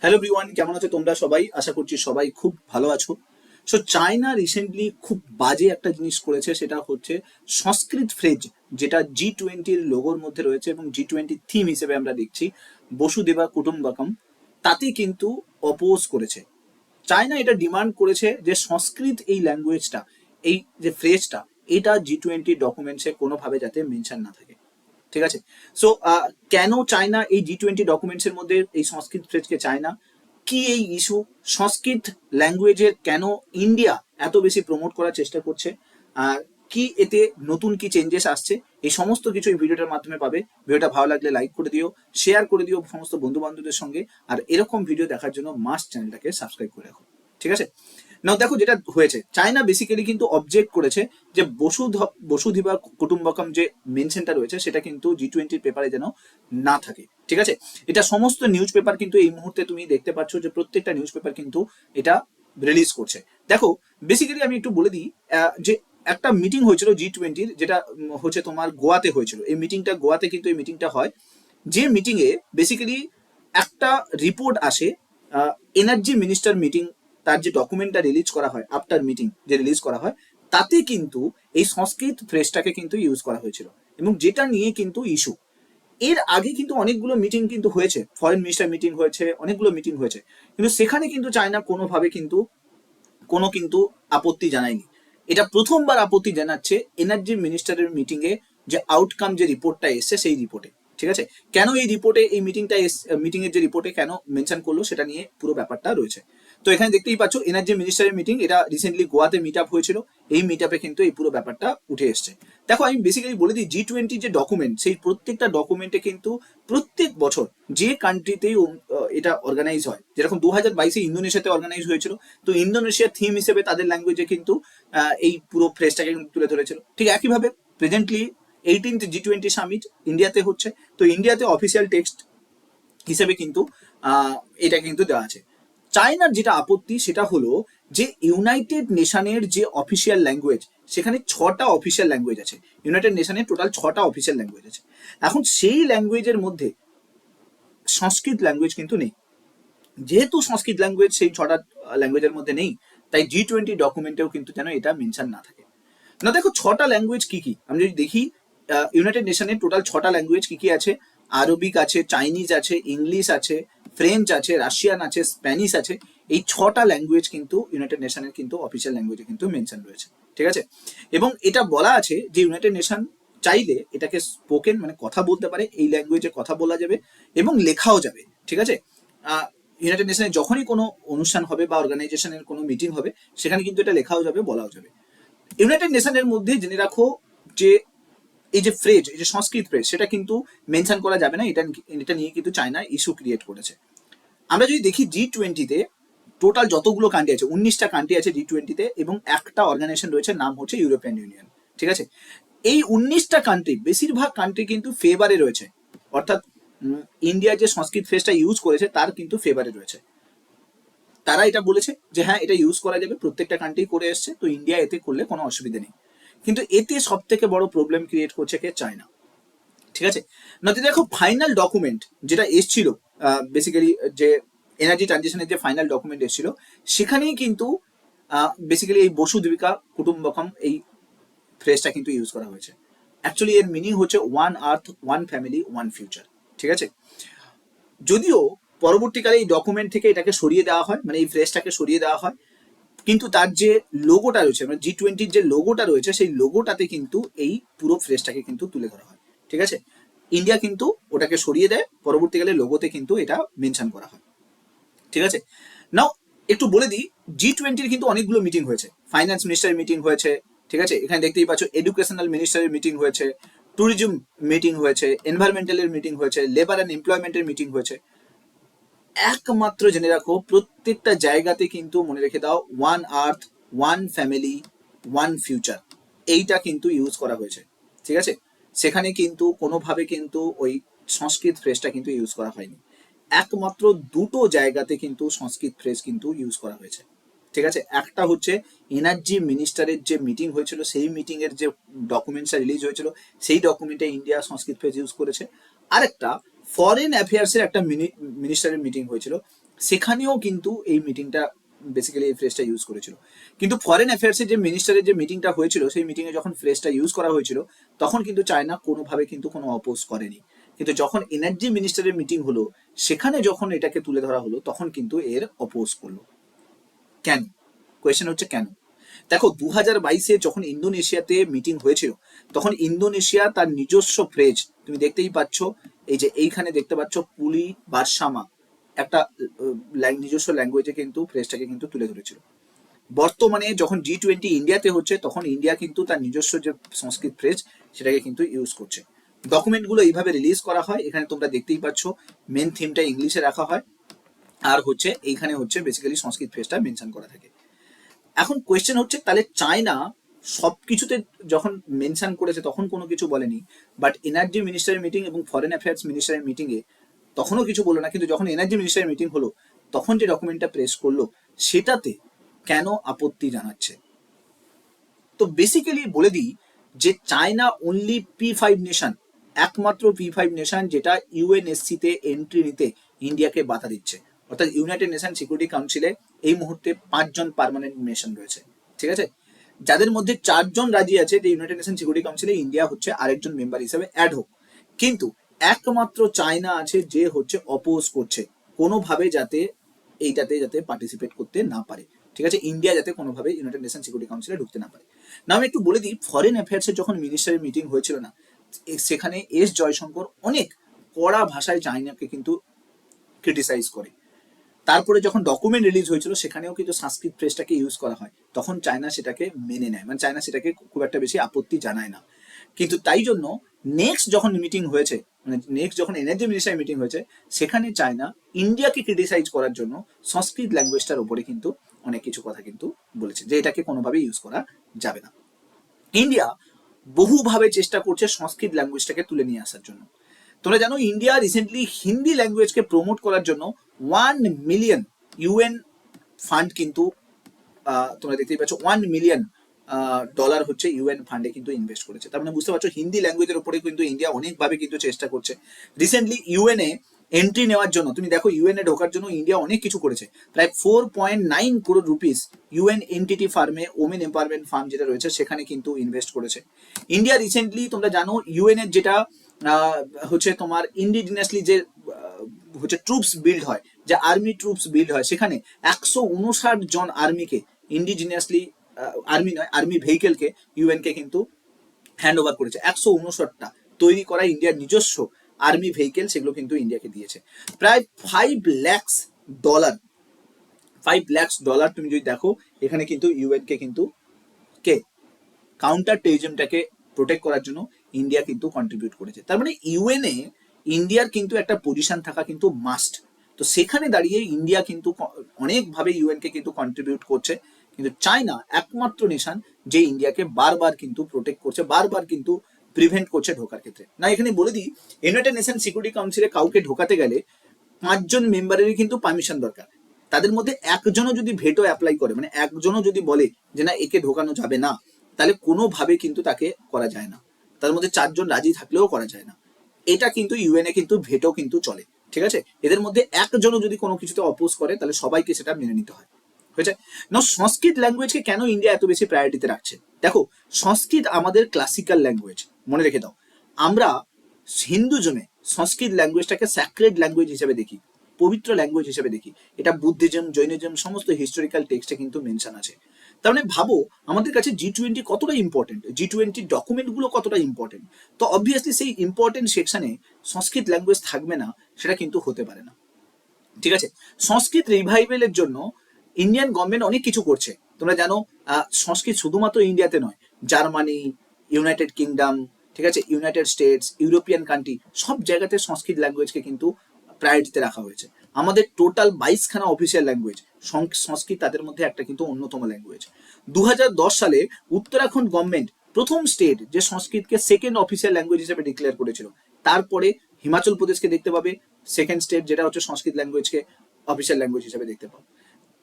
Hello everyone, কেমন আছো তোমরা সবাই? আশা করছি সবাই খুব ভালো আছো। সো চায়না রিসেন্টলি খুব বাজে একটা জিনিস করেছে, সেটা হচ্ছে সংস্কৃত ফ্রেজ, যেটা G20-র লোগোর মধ্যে রয়েছে এবং G20 থিম হিসেবে আমরা দেখছি বসুদেবা কুটুম্বকম, তাতে কিন্তু অপোজ করেছে। চায়না এটা ডিমান্ড করেছে যে সংস্কৃত এই ল্যাঙ্গুয়েজটা, এই যে ফ্রেজটা, এটা G20 ডকুমেন্টসে কোনোভাবে যাতে মেনশন না থাকে। ঠিক আছে। সো কেন চায়না এই G20 ডকুমেন্টসের মধ্যে এই সংস্কৃত ফ্রেজকে চায় না? কি এই ইস্যু? সংস্কৃত ল্যাঙ্গুয়েজের কেন ইন্ডিয়া এত বেশি প্রমোট করার চেষ্টা করছে? আর কি এতে নতুন কি চেঞ্জেস আসছে? এই সমস্ত কিছু এই ভিডিওটার মাধ্যমে পাবে। ভিডিওটা ভালো লাগলে লাইক করে দিও, শেয়ার করে দিও সমস্ত বন্ধু বান্ধবদের সঙ্গে। আর এরকম ভিডিও দেখার জন্য মাস্ট চ্যানেলটাকে সাবস্ক্রাইব করে রাখো। ঠিক আছে। নাও দেখো যেটা হয়েছে, চায়না বেসিক্যালি কিন্তু অবজেক্ট করেছে যে বসুধৈবা কুটুম্বকম যে মেনশনটা রয়েছে সেটা কিন্তু G20 পেপারে যেন না থাকে। ঠিক আছে। এটা সমস্ত নিউজ পেপার কিন্তু এই মুহূর্তে তুমি দেখতে পাচ্ছ যে প্রত্যেকটা নিউজ পেপার কিন্তু এটা রিলিজ করছে। দেখো বেসিক্যালি আমি একটু বলে দিই যে একটা মিটিং হয়েছিল G20-র, যেটা হচ্ছে তোমার গোয়াতে হয়েছিল। এই মিটিংটা গোয়াতে কিন্তু এই মিটিংটা হয়, যে মিটিংয়ে বেসিক্যালি একটা রিপোর্ট আসে। এনার্জি মিনিস্টার মিটিং, তার যে ডকুমেন্টটা রিলিজ করা হয় আফটার মিটিং, যে রিলিজ করা হয়, তাতে কিন্তু এই সংস্কৃত ফ্রেজটাকে কিন্তু ইউজ করা হয়েছিল এবং যেটা নিয়ে কিন্তু ইস্যু। এর আগে কিন্তু অনেকগুলো মিটিং কিন্তু হয়েছে, ফরেন মিনিস্টার মিটিং হয়েছে, অনেকগুলো মিটিং হয়েছে, কিন্তু সেখানে কিন্তু চায়না কোনোভাবে কিন্তু কিন্তু আপত্তি জানায়নি। এটা প্রথমবার আপত্তি জানাচ্ছে এনার্জি মিনিস্টারের মিটিংয়ে, যে আউটকাম যে রিপোর্টটা এসছে সেই রিপোর্টে। ঠিক আছে। কেন এই রিপোর্টে, এই মিটিং এর যে রিপোর্টে কেন মেনশন করলো সেটা নিয়ে পুরো ব্যাপারটা রয়েছে। তো এখানে দেখতেই পাচ্ছ এনার্জি মিনিস্টারের মিটিং, এটা রিসেন্টলি গোয়াতে মিট আপ হয়েছিল। এই মিট আপে কিন্তু এই পুরো ব্যাপারটা উঠে এসছে। দেখো আমি বেসিক্যালি বলে দিই, G20 যে ডকুমেন্ট, সেই প্রত্যেকটা ডকুমেন্টে কিন্তু প্রত্যেক বছর যে কান্ট্রিতেই এটা অর্গানাইজ হয়, যেরকম 2022-এ ইন্দোনেশিয়াতে অর্গানাইজ হয়েছিল, তো ইন্দোনেশিয়ার থিম হিসেবে তাদের ল্যাঙ্গুয়েজে কিন্তু এই পুরো ফ্রেজটাকে তুলে ধরেছিল। ঠিক একইভাবে প্রেজেন্টলি 18th G20 সামিট ইন্ডিয়াতে হচ্ছে, তো ইন্ডিয়াতে অফিসিয়াল টেক্সট হিসেবে কিন্তু এটা কিন্তু দেওয়া আছে। চায়নার যেটা আপত্তি সেটা হলো যে ইউনাইটেড নেশনের যে অফিসিয়াল ল্যাঙ্গুয়েজ, সেখানে 6টা অফিসিয়াল ল্যাঙ্গুয়েজ আছে। ইউনাইটেড নেশনের টোটাল 6টা অফিসিয়াল ল্যাঙ্গুয়েজ আছে। এখন সেই ল্যাঙ্গুয়েজের মধ্যে সংস্কৃত ল্যাঙ্গুয়েজ কিন্তু নেই। যেহেতু সংস্কৃত ল্যাঙ্গুয়েজ সেই 6টা ল্যাঙ্গুয়েজের মধ্যে নেই, তাই G20 ডকুমেন্টেও কিন্তু যেন এটা মেনশন না থাকে। না দেখো 6টা ল্যাঙ্গুয়েজ কি কি আমি যদি দেখি, ইউনাইটেড নেশনের টোটাল 6টা ল্যাঙ্গুয়েজ কি কি আছে। আরবিক আছে, চাইনিজ আছে, ইংলিশ আছে, ফ্রেঞ্চ আছে, রাশিয়ান আছে, স্প্যানিশ আছে। এই 6টা ল্যাঙ্গুয়েজ কিন্তু ইউনাইটেড নেশনের কিন্তু অফিসিয়াল ল্যাঙ্গুয়েজে কিন্তু মেনশন রয়েছে। ঠিক আছে। এবং এটা বলা আছে যে ইউনাইটেড নেশন চাইলে এটাকে স্পোকেন, মানে কথা বলতে পারে, এই ল্যাঙ্গুয়েজে কথা বলা যাবে এবং লেখাও যাবে। ঠিক আছে। ইউনাইটেড নেশনে যখনই কোনো অনুষ্ঠান হবে বা অর্গানাইজেশনের কোনো মিটিং হবে, সেখানে কিন্তু এটা লেখাও যাবে, বলাও যাবে। ইউনাইটেড নেশনের মধ্যে জেনে রাখো যে এই যে ফ্রেজ, এই যে সংস্কৃত ফ্রেজ, সেটা কিন্তু মেনশন করা যাবে না। এটা নিয়ে কিন্তু চায়না ইস্যু ক্রিয়েট করেছে। আমরা যদি দেখি G20-তে টোটাল যতগুলো কান্ট্রি আছে, 19টা কান্ট্রি আছে G20-তে, এবং একটা অর্গানাইজেশন রয়েছে, নাম হচ্ছে ইউরোপিয়ান ইউনিয়ন। ঠিক আছে। এই 19টা কান্ট্রি, বেশিরভাগ কান্ট্রি কিন্তু ফেভারে রয়েছে, অর্থাৎ ইন্ডিয়া যে সংস্কৃত ফ্রেজটা ইউজ করেছে তার কিন্তু ফেভারে রয়েছে। তারা এটা বলেছে যে হ্যাঁ এটা ইউজ করা যাবে, প্রত্যেকটা কান্ট্রি করে এসছে, তো ইন্ডিয়া এতে করলে কোনো অসুবিধা নেই। কিন্তু এতে সব থেকে বড় প্রবলেম ক্রিয়েট করছে কে? চায়না। ঠিক আছে। নদী দেখো ফাইনাল ডকুমেন্ট যেটা এসছিল, বেসিক্যালি যে এনার্জি ট্রানজিশনের যে ফাইনাল ডকুমেন্ট এসছিল, সেখানেই কিন্তু বেসিক্যালি এই বসুদেবিকা কুটুম্বকম এই ফ্রেজটা কিন্তু ইউজ করা হয়েছে। অ্যাকচুয়ালি এর মিনিং হচ্ছে ওয়ান আর্থ, ওয়ান ফ্যামিলি, ওয়ান ফিউচার। ঠিক আছে। যদিও পরবর্তীকালে এই ডকুমেন্ট থেকে এটাকে সরিয়ে দেওয়া হয়, মানে এই ফ্রেজটাকে সরিয়ে দেওয়া হয়, কিন্তু তার যে লোগোটা রয়েছে, মানে G20-র যে লোগোটা রয়েছে, সেই লোগোটাতে কিন্তু এই পুরো ফ্রেজটাকে কিন্তু তুলে ধরা হয়। ঠিক আছে। ইন্ডিয়া কিন্তু ওটাকে সরিয়ে দেয়, পরবর্তীকালে লোগোতে কিন্তু এটা মেনশন করা হয়। ঠিক আছে। নাও একটু বলে দিই, G20-র কিন্তু অনেকগুলো মিটিং হয়েছে। ফাইন্যান্স মিনিস্টারের মিটিং হয়েছে। ঠিক আছে। এখানে দেখতেই পাচ্ছ এডুকেশনাল মিনিস্টারের মিটিং হয়েছে, ট্যুরিজম মিটিং হয়েছে, এনভায়রনমেন্টালের মিটিং হয়েছে, লেবার অ্যান্ড এমপ্লয়মেন্টের মিটিং হয়েছে। একমাত্র জেনে রাখো প্রত্যেকটা জায়গাতে কিন্তু মনে রেখে দাও ওয়ান আর্থ, ওয়ান ফ্যামিলি, ওয়ান ফিউচার, এইটা কিন্তু ইউজ করা হয়েছে। ঠিক আছে। সেখানে কিন্তু কোনোভাবে কিন্তু ওই সংস্কৃত ফ্রেজটা কিন্তু ইউজ করা হয়নি। একমাত্র দুটো জায়গাতে কিন্তু সংস্কৃত ফ্রেজ কিন্তু ইউজ করা হয়েছে। ঠিক আছে। একটা হচ্ছে এনার্জি মিনিস্টারের যে মিটিং হয়েছিল, সেই মিটিং এর যে ডকুমেন্টসটা রিলিজ হয়েছিল, সেই ডকুমেন্টে ইন্ডিয়া সংস্কৃত ফ্রেজ ইউজ করেছে। আরেকটা ফরেন অ্যাফেয়ার্সের একটা মিনিস্টারের মিটিং হয়েছিল, সেখানেও কিন্তু এই মিটিংটা বেসিক্যালি এই ফ্রেজটা ইউজ করেছিল। কিন্তু ফরেন অ্যাফেয়ার্সের যে মিনিস্টারের যে মিটিংটা হয়েছিল, সেই মিটিংয়ে যখন ফ্রেজটা ইউজ করা হয়েছিল, তখন কিন্তু চায়না কোনোভাবে কিন্তু কোনো অপোজ করেনি। কিন্তু যখন এনার্জি মিনিস্টারের মিটিং হলো, সেখানে যখন এটাকে তুলে ধরা হলো, তখন কিন্তু এর অপোজ করলো। কেন? কোয়েশ্চেন হচ্ছে কেন? দেখো 2022-এ যখন ইন্দোনেশিয়াতে মিটিং হয়েছিল, তখন ইন্দোনেশিয়া তার নিজস্ব ফ্রেজ, তুমি দেখতেই পাচ্ছ, এই যে এইখানে দেখতে পাচ্ছ পুলি বারসামা, একটা নিজস্ব ল্যাঙ্গুয়েজে কিন্তু ফ্রেজটাকে কিন্তু তুলে ধরেছিল। বর্তমানে যখন G20 ইন্ডিয়াতে হচ্ছে, তখন ইন্ডিয়া কিন্তু তার নিজস্ব যে সংস্কৃত ফ্রেজ, সেটাকে কিন্তু ইউজ করছে। ডকুমেন্টগুলো এইভাবে রিলিজ করা হয়, এখানে তোমরা দেখতেই পাচ্ছ মেন থিমটা ইংলিশে রাখা হয়, আর হচ্ছে এইখানে হচ্ছে বেসিক্যালি সংস্কৃত ফ্রেজটা মেনশন করা থাকে। এখন কোয়েশ্চেন হচ্ছে, তাহলে চায়না সবকিছুতে যখন মেনশন করেছে তখন কোনো কিছু বলেনি, বাট এনার্জি মিনিস্টারের মিটিং এবং ফরেন অ্যাফেয়ার্স মিনিস্টারের মিটিংয়ে তখনও কিছু বললো না, কিন্তু যখন এনার্জি মিনিস্টারের মিটিং হলো, তখন যে ডকুমেন্টটা প্রেস করলো, সেটাতে কেন আপত্তি জানাচ্ছে? তো বেসিক্যালি বলে দিই যে চায়না অনলি P5 নেশন, একমাত্র P5 নেশন যেটা ইউএনএসসি-তে এন্ট্রি নিতে ইন্ডিয়াকে বাধা দিচ্ছে। অর্থাৎ ইউনাইটেড নেশন সিকিউরিটি কাউন্সিলে এই মুহূর্তে 5জন পার্মানেন্ট নেশন রয়েছে, ঠিক আছে, যাদের মধ্যে 4জন রাজি আছে যে ইউনাইটেড নেশন সিকিউরিটি কাউন্সিলে ইন্ডিয়া হচ্ছে আরেকজন মেম্বার হিসেবে অ্যাড হোক। কিন্তু একমাত্র চায়না আছে যে হচ্ছে অপোজ করছে কোনোভাবে যাতে এইটাতে যাতে পার্টিসিপেট করতে না পারে, ঠিক আছে, ইন্ডিয়া যাতে কোনোভাবে ইউনাইটেড নেশন সিকিউরিটি কাউন্সিলে ঢুকতে না পারে। না, আমি একটু বলে দিই, ফরেন অ্যাফেয়ার্সের যখন মিনিস্টারের মিটিং হয়েছিল না, সেখানে এস জয়শঙ্কর অনেক কড়া ভাষায় চায়নাকে কিন্তু ক্রিটিসাইজ করে। তারপরে যখন ডকুমেন্ট রিলিজ হয়েছিল, সেখানেও কিন্তু সংস্কৃত ফ্রেজটাকে ইউজ করা হয়, তখন চায়না সেটাকে মেনে নেয়, মানে চায়না সেটাকে খুব একটা বেশি আপত্তি জানায় না। কিন্তু তাই জন্য নেক্সট যখন মিটিং হয়েছে, মানে নেক্সট যখন এনার্জি মিনিস্টার মিটিং হয়েছে, সেখানে চায়না ইন্ডিয়াকে ক্রিটিসাইজ করার জন্য সংস্কৃত ল্যাঙ্গুয়েজটার উপরে কিন্তু অনেক কিছু কথা কিন্তু বলেছে, যে এটাকে কোনোভাবে ইউজ করা যাবে না। ইন্ডিয়া বহুভাবে চেষ্টা করছে সংস্কৃত ল্যাঙ্গুয়েজটাকে তুলে নিয়ে আসার জন্য। তোমরা জানো ইন্ডিয়া রিসেন্টলি হিন্দি ল্যাঙ্গুয়েজকে প্রমোট করার জন্য 1 মিলিয়ন ইউএন ফান্ড কিন্তু তোমরা দেখতেই পাচ্ছ, $1 মিলিয়ন হচ্ছে ইউএন ফান্ডে কিন্তু ইনভেস্ট করেছে। তার মানে বুঝতে পারছো হিন্দি ল্যাঙ্গুয়েজের উপরে কিন্তু ইন্ডিয়া অনেকভাবে কিন্তু চেষ্টা করছে। রিসেন্টলি ইউএনএ এন্ট্রি নেওয়ার জন্য, তুমি দেখো ইউএনএ ঢোকার জন্য ইন্ডিয়া অনেক কিছু করেছে। প্রায় 4.9 crore রুপিস ইউএন এনটিটি ফার্মে, ওমেন এম্পাওয়ারমেন্ট ফার্ম যেটা রয়েছে, সেখানে কিন্তু ইনভেস্ট করেছে ইন্ডিয়া। রিসেন্টলি তোমরা জানো ইউএন এর যেটা হচ্ছে তোমার ইন্ডিজিনাসলি যে হচ্ছে ট্রুপস বিল্ড হয়, যে আর্মি ট্রুপস বিল্ড হয়, সেখানে 159 জন আর্মিকে ইন্ডিজিনিয়াসলি, আর্মি নয়, আর্মি ভেহিকেলকে ইউএনকে কিন্তু হ্যান্ড ওভার করেছে। 159টা তৈরি করা ইন্ডিয়ার নিজস্ব আর্মি ভেহিকেল, সেগুলো কিন্তু ইন্ডিয়াকে দিয়েছে। প্রায় $5 লাখ, $5 লাখ তুমি যদি দেখো, এখানে কিন্তু ইউএনকে কিন্তু কে কাউন্টার টেরিজমটাকে প্রোটেক্ট করার জন্য ইন্ডিয়া কিন্তু কন্ট্রিবিউট করেছে। তার মানে ইউএনএ ইন্ডিয়ার কিন্তু একটা পজিশন থাকা কিন্তু মাস্ট। তো সেখানে দাঁড়িয়ে ইন্ডিয়া কিন্তু অনেকভাবে ইউএনকে কিন্তু কন্ট্রিবিউট করছে, কিন্তু চায়না একমাত্র নেশন যে ইন্ডিয়াকে বারবার কিন্তু প্রোটেক্ট করছে, বারবার কিন্তু প্রিভেন্ট করছে ঢোকার ক্ষেত্রে। না, এখানে বলে দিই, ইউনাইটেড নেশন সিকিউরিটি কাউন্সিলে কাউকে ঢোকাতে গেলে 5জন মেম্বারেরই কিন্তু পারমিশন দরকার। তাদের মধ্যে একজনও যদি ভেটো অ্যাপ্লাই করে, মানে একজনও যদি বলে যে না একে ঢোকানো যাবে না, তাহলে কোনোভাবে কিন্তু তাকে করা যায় না। তার মধ্যে 4জন রাজি থাকলেও করা যায় না। এটা কিন্তু ইউএনএ কিন্তু ভেটো কিন্তু চলে, ঠিক আছে। এদের মধ্যে একজনও যদি কোনো কিছুতে অপোজ করে, তাহলে সবাইকে সেটা মেনে নিতে হয়, হয়েছে না। সংস্কৃত ল্যাঙ্গুয়েজকে কেন ইন্ডিয়া এত বেশি প্রায়োরিটিতে রাখছে? দেখো, সংস্কৃত আমাদের ক্লাসিক্যাল ল্যাঙ্গুয়েজ, মনে রেখে দাও। আমরা হিন্দুজমে সংস্কৃত ল্যাঙ্গুয়েজটাকে স্যাক্রেড ল্যাঙ্গুয়েজ হিসেবে দেখি, পবিত্র ল্যাঙ্গুয়েজ হিসেবে দেখি। এটা বুদ্ধিজম, জৈনিজম সমস্ত হিস্টোরিক্যাল টেক্সটে কিন্তু মেনশন আছে। তার মানে ভাবো আমাদের কাছে G20 কতটা ইম্পর্টেন্ট, G20 ডকুমেন্টগুলো কতটা ইম্পর্টেন্ট। তো অবভিয়াসলি সেই ইম্পর্টেন্ট সেকশনে সংস্কৃত ল্যাঙ্গুয়েজ থাকবে না, সেটা কিন্তু হতে পারে না, ঠিক আছে। সংস্কৃত রিভাইভেলের জন্য ইন্ডিয়ান গভর্নমেন্ট অনেক কিছু করছে। তোমরা জানো সংস্কৃত শুধুমাত্র ইন্ডিয়াতে নয়, জার্মানি, ইউনাইটেড কিংডম, ঠিক আছে, ইউনাইটেড স্টেটস, ইউরোপিয়ান কান্ট্রি, সব জায়গাতে সংস্কৃত ল্যাঙ্গুয়েজকে কিন্তু প্রায়োরিটিতে রাখা হয়েছে। আমাদের টোটাল 22খানা অফিসিয়াল ল্যাঙ্গুয়েজ, সংস্কৃত তাদের মধ্যে একটা কিন্তু অন্যতম ল্যাঙ্গুয়েজ। 2010 সালে উত্তরাখণ্ড গভর্নমেন্ট প্রথম স্টেট যে সংস্কৃতকে সেকেন্ড অফিসিয়াল ল্যাঙ্গুয়েজ হিসেবে ডিক্লেয়ার করেছিল। তারপরে হিমাচল প্রদেশকে দেখতে পাবে সেকেন্ড স্টেট, যেটা হচ্ছে সংস্কৃত ল্যাঙ্গুয়েজকে অফিসিয়াল ল্যাঙ্গুয়েজ হিসেবে দেখতে পাবে।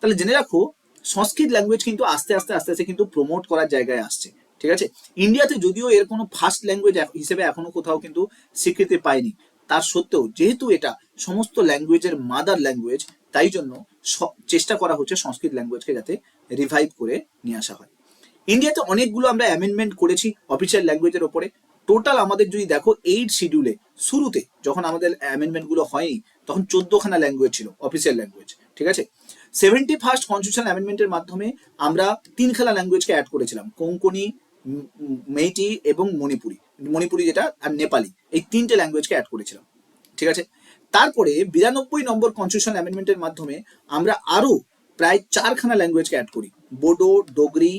তাহলে জেনে রাখো সংস্কৃত ল্যাঙ্গুয়েজ কিন্তু আস্তে আস্তে আস্তে আস্তে কিন্তু প্রমোট করার জায়গায় আসছে, ঠিক আছে। ইন্ডিয়াতে যদিও এর কোনো ফার্স্ট ল্যাঙ্গুয়েজ হিসেবে এখনো কোথাও কিন্তু স্বীকৃতি পায়নি, তার সত্ত্বেও যেহেতু এটা সমস্ত ল্যাঙ্গুয়েজের মাদার ল্যাঙ্গুয়েজ, তাই জন্য চেষ্টা করা হচ্ছে সংস্কৃত ল্যাঙ্গুয়েজকে যাতে রিভাইভ করে নিয়ে আসা হয়। ইন্ডিয়াতে অনেকগুলো আমরা অ্যামেন্ডমেন্ট করেছি অফিসিয়াল ল্যাঙ্গুয়েজের ওপরে। টোটাল আমাদের যদি দেখো 8 শিডিউলে শুরুতে যখন আমাদের অ্যামেন্ডমেন্টগুলো হয়নি তখন 14খানা ল্যাঙ্গুয়েজ ছিল অফিসিয়াল ল্যাঙ্গুয়েজ, ঠিক আছে। 71st কনস্টিটিউশন অ্যামেন্ডমেন্টের মাধ্যমে আমরা 3খানা ল্যাঙ্গুয়েজকে অ্যাড করেছিলাম, কোঙ্কনি, মেইটি এবং মণিপুরি যেটা আর নেপালি, এই 3টে ল্যাঙ্গুয়েজকে অ্যাড করেছিলাম, ঠিক আছে। তারপরে 92 নম্বর কনস্টিটিউশন অ্যামেন্ডমেন্টের মাধ্যমে আমরা আরো প্রায় 4খানা ল্যাঙ্গুয়েজকে অ্যাড করি, বোডো, ডোগরি,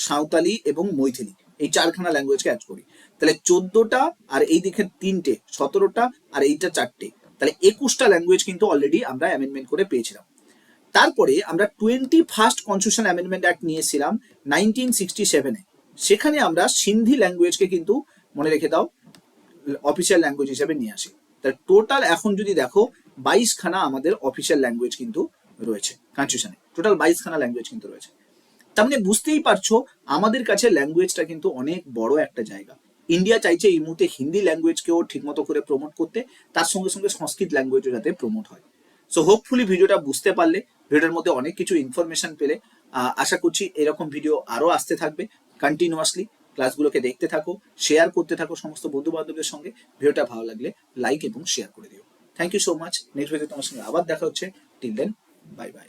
সাঁওতালি এবং মৈথিলি, এই 4খানা ল্যাঙ্গুয়েজকে অ্যাড করি। তাহলে 14টা আর এই দিকে 3টে, 17টা আর এইটা 4টে, তাহলে 21টা ল্যাঙ্গুয়েজ কিন্তু অলরেডি আমরা অ্যামেন্ডমেন্ট করে পেয়েছিলাম। তারপরে আমরা 21st কনস্টিটিউশন অ্যামেন্ডমেন্ট অ্যাক্ট নিয়েছিলাম 1967-এ। সেখানে আমরা সিন্ধি ল্যাঙ্গুয়েজকে কিন্তু মনে রেখে দাও অফিসিয়াল ল্যাঙ্গুয়েজ হিসেবে নিয়ে আসি। তাহলে টোটাল এখন যদি দেখো 22খানা আমাদের অফিসিয়াল ল্যাঙ্গুয়েজ কিন্তু রয়েছে কনস্টিটিউশনে, টোটাল 22খানা ল্যাঙ্গুয়েজ কিন্তু রয়েছে। তার মানে বুঝতেই পারছো আমাদের কাছে ল্যাঙ্গুয়েজটা কিন্তু অনেক বড় একটা জায়গা। ইন্ডিয়া চাইছে এই মুহূর্তে হিন্দি ল্যাঙ্গুয়েজকেও ঠিকমতো করে প্রমোট করতে, তার সঙ্গে সঙ্গে সংস্কৃত ল্যাঙ্গুয়েজও যাতে প্রমোট হয়। সো হোপফুলি ভিডিওটা বুঝতে পারলে, ভিডিওর মধ্যে অনেক কিছু ইনফরমেশন পেলে। আশা করছি এরকম ভিডিও আরও আসতে থাকবে কন্টিনিউয়াসলি। ক্লাসগুলোকে দেখতে থাকো, শেয়ার করতে থাকো সমস্ত বন্ধু বান্ধবদের সঙ্গে। ভিডিওটা ভালো লাগলে লাইক এবং শেয়ার করে দিও। Thank you so much. Next video তোমার সঙ্গে আবার দেখা হচ্ছে। Till then, bye by.